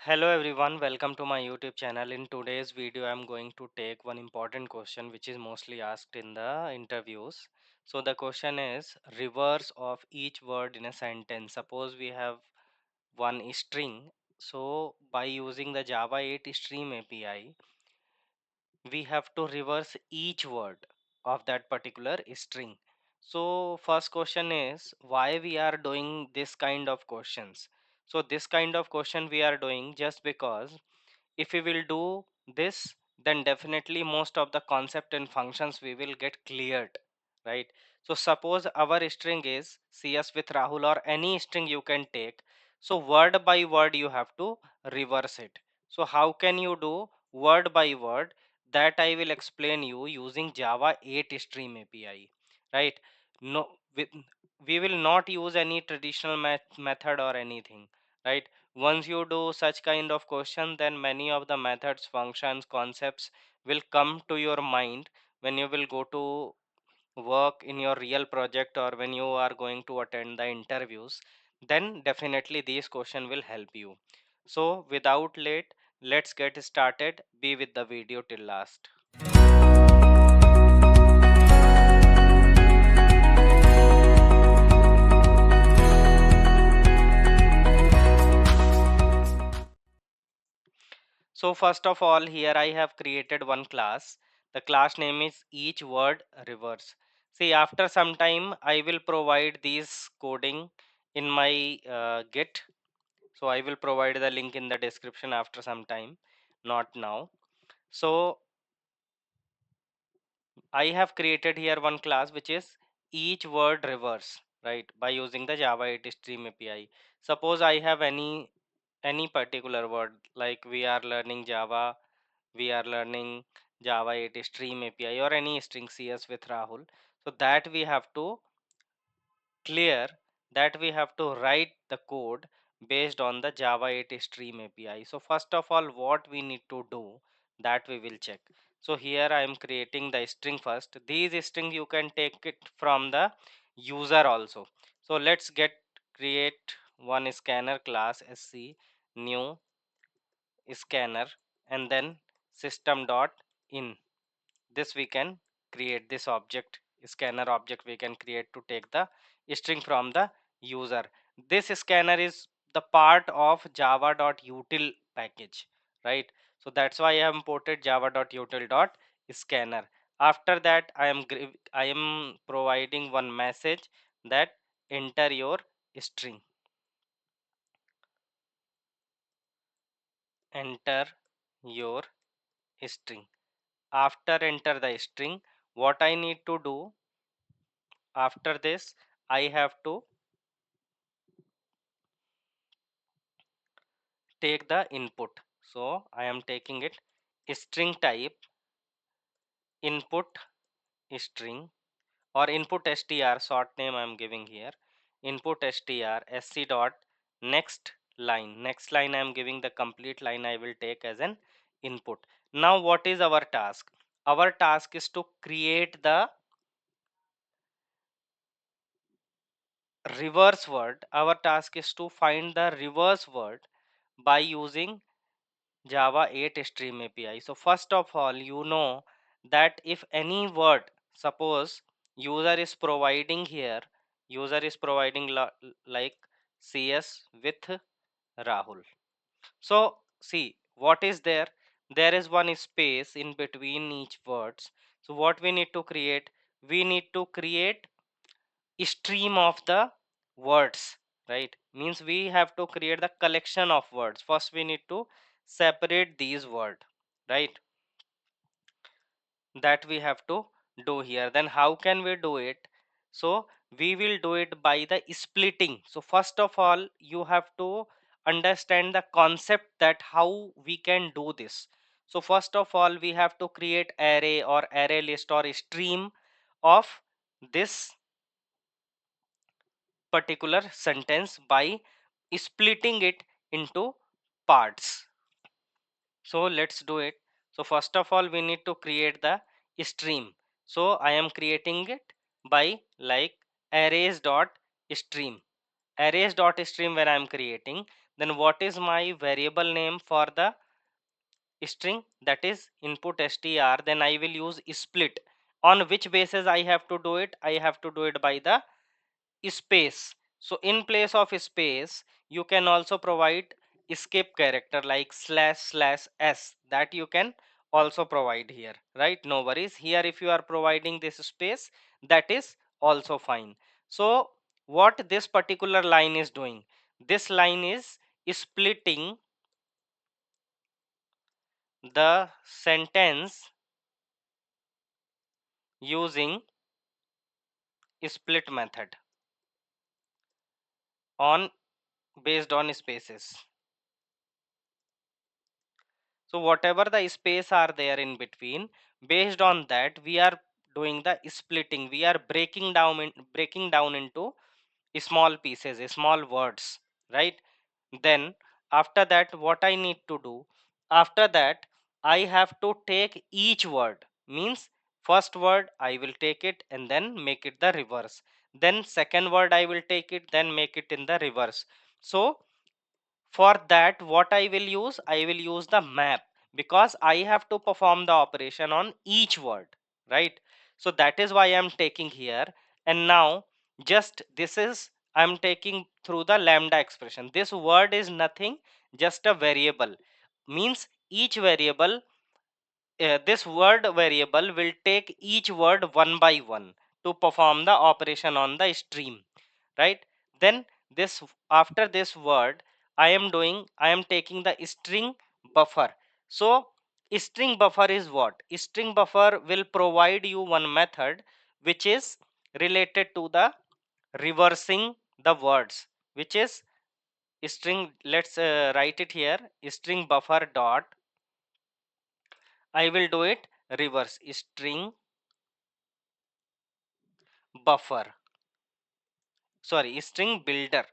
Hello everyone, welcome to my YouTube channel. In today's video, I'm going to take one important question which is mostly asked in the interviews. So the question is reverse of each word in a sentence. Suppose we have one string. So by using the Java 8 Stream API, we have to reverse each word of that particular string. So first question is why we are doing this kind of questions. So this kind of question we are doing just because if we will do this, then definitely most of the concept and functions we will get cleared, right? So suppose our string is CS with Rahul or any string you can take. So word by word you have to reverse it. So how can you do word by word? That I will explain you using Java 8 Stream API, right? No, we will not use any traditional method or anything, right? Once you do such kind of question, then many of the methods, functions, concepts will come to your mind when you will go to work in your real project or when you are going to attend the interviews. Then definitely these question will help you. So without late, let's get started. Be with the video till last. So first of all, here I have created one class. The class name is each word reverse. See, after some time, I will provide these coding in my Git. So I will provide the link in the description after some time, not now. So I have created here one class which is each word reverse, right? By using the Java 8 Stream API. Suppose I have any particular word, like we are learning Java, we are learning Java 8 Stream API or any string CS with Rahul. So that we have to clear, that we have to write the code based on the Java 8 Stream API. So first of all, what we need to do, that we will check. So here I am creating the string first. These string you can take it from the user also. So let's create one scanner class sc new scanner and then system dot in. This we can create this object, scanner object we can create to take the string from the user. This scanner is the part of java.util package, right? So that's why I have imported java.util.scanner. After that I am providing one message that enter your string, enter your string. After enter the string, what I need to do after this, I have to take the input. So I am taking it string type input string or input str, short name I am giving here, input str sc dot next line. Next line I am giving the complete line I will take as an input. Now what is our task? Our task is to create the reverse word. Our task is to find the reverse word by using Java 8 Stream API. So first of all, you know that if any word, suppose user is providing here, user is providing like CS with Rahul. So see what is there? There is one space in between each words. So what we need to create? We need to create stream of the words, right? Means we have to create the collection of words. First we need to separate these words, right? That we have to do here. Then how can we do it? So we will do it by the splitting. So first of all, you have to understand the concept that how we can do this. So first of all, we have to create array or array list or stream of this particular sentence by splitting it into parts. So let's do it. So first of all, we need to create the stream. So I am creating it by like arrays dot stream. Arrays dot stream when I am creating, then what is my variable name for the string, that is input str, then I will use split. On which basis I have to do it? I have to do it by the space. So in place of space you can also provide escape character like slash slash s, that you can also provide here, right? No worries here, if you are providing this space, that is also fine. So what this particular line is doing, this line is splitting the sentence using split method on based on spaces. So whatever the space are there in between, based on that we are doing the splitting, we are breaking down into small pieces, small words, right? Then after that what I need to do, after that I have to take each word, means first word I will take it and then make it the reverse, then second word I will take it, then make it in the reverse. So for that what I will use, I will use the map, because I have to perform the operation on each word, right? So that is why I'm taking here. And now just this is, I'm taking through the lambda expression. This word is nothing, just a variable, means each variable, this word variable will take each word one by one to perform the operation on the stream, right? Then this, after this word I am taking the string buffer. So string buffer is what? String buffer will provide you one method which is related to the reversing the words, which is string. Let's write it here, string buffer dot, I will do it reverse, string buffer, sorry, string builder.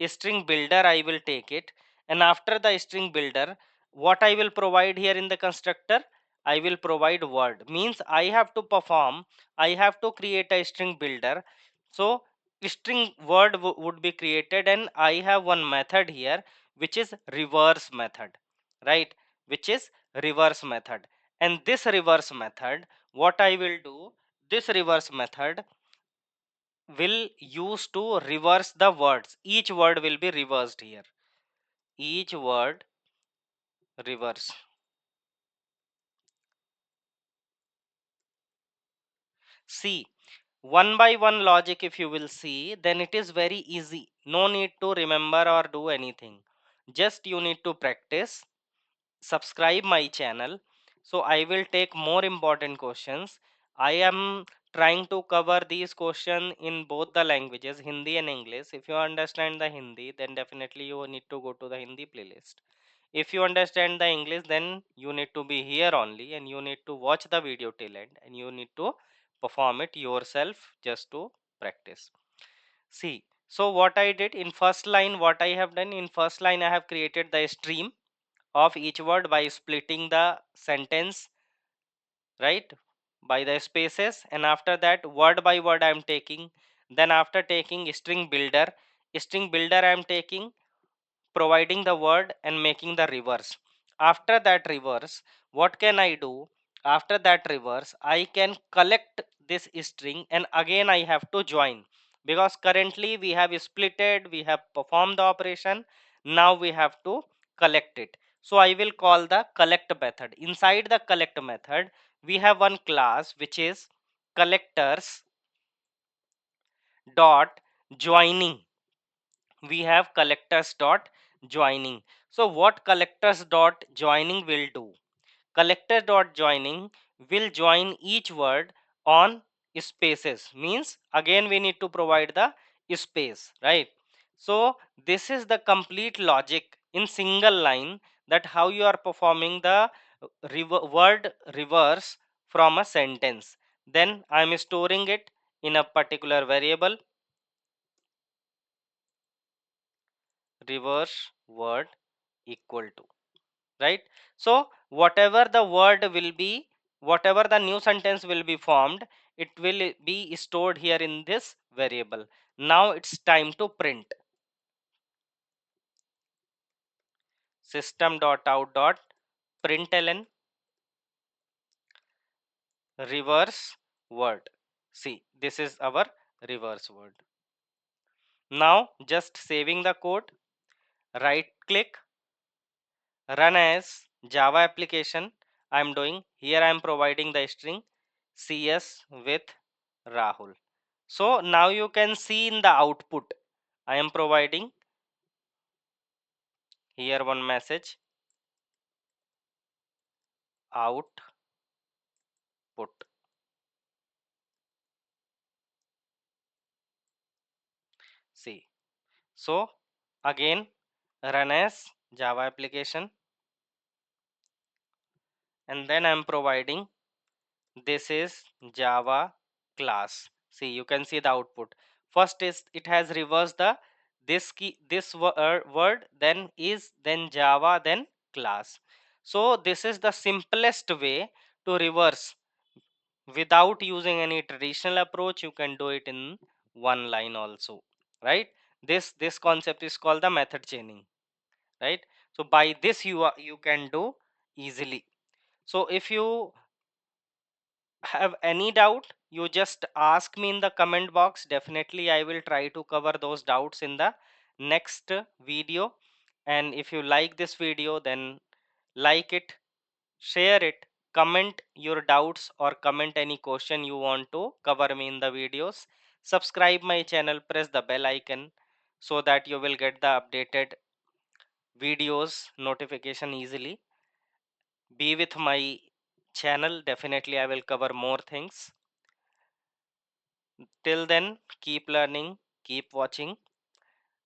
String builder I will take it, and after the string builder what I will provide here in the constructor, I will provide word, means I have to perform, I have to create a string builder. So string word would be created, and I have one method here which is reverse method, right? Which is reverse method. And this reverse method, what I will do, this reverse method will use to reverse the words. Each word will be reversed here. Each word reverse. See, one by one logic, if you will see, then it is very easy. No need to remember or do anything. Just you need to practice. Subscribe my channel, so I will take more important questions. I am trying to cover these questions in both the languages, Hindi and English. If you understand the Hindi, then definitely you need to go to the Hindi playlist. If you understand the English, then you need to be here only, and you need to watch the video till end, and you need to perform it yourself just to practice. See, so what I did in first line, what I have done in first line, I have created the stream of each word by splitting the sentence, right, by the spaces. And after that word by word I am taking. Then after taking string builder I am taking, providing the word and making the reverse. After that reverse, what can I do? After that reverse I can collect this string, and again I have to join, because currently we have splitted, we have performed the operation. Now we have to collect it. So I will call the collect method. Inside the collect method we have one class which is collectors dot joining. We have collectors dot joining. So what collectors dot joining will do, collector dot joining will join each word on spaces, means again we need to provide the space, right? So this is the complete logic in single line, that how you are performing the word reverse from a sentence. Then I am storing it in a particular variable, reverse word equal to, right? So whatever the word will be, whatever the new sentence will be formed, it will be stored here in this variable. Now it's time to print. system.out.println reverse word. See, this is our reverse word. Now just saving the code, right click, run as Java application. I'm doing here, I'm providing the string CS with Rahul. So now you can see in the output, I am providing here one message output. See, so again run as Java application, and then I'm providing this is Java class. See, you can see the output. First is it has reversed the this key, this word, then is, then Java, then class. So this is the simplest way to reverse without using any traditional approach. You can do it in one line also, right? This concept is called the method chaining, right? So by this you can do easily. So if you have any doubt, you just ask me in the comment box. Definitely I will try to cover those doubts in the next video. And if you like this video, then like it, share it, comment your doubts, or comment any question you want to cover me in the videos. Subscribe my channel, press the bell icon so that you will get the updated videos notification easily. Be with my channel, definitely I will cover more things. Till then, keep learning, keep watching,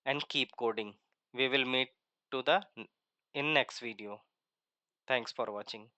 and keep coding. We will meet to the in next video. Thanks for watching.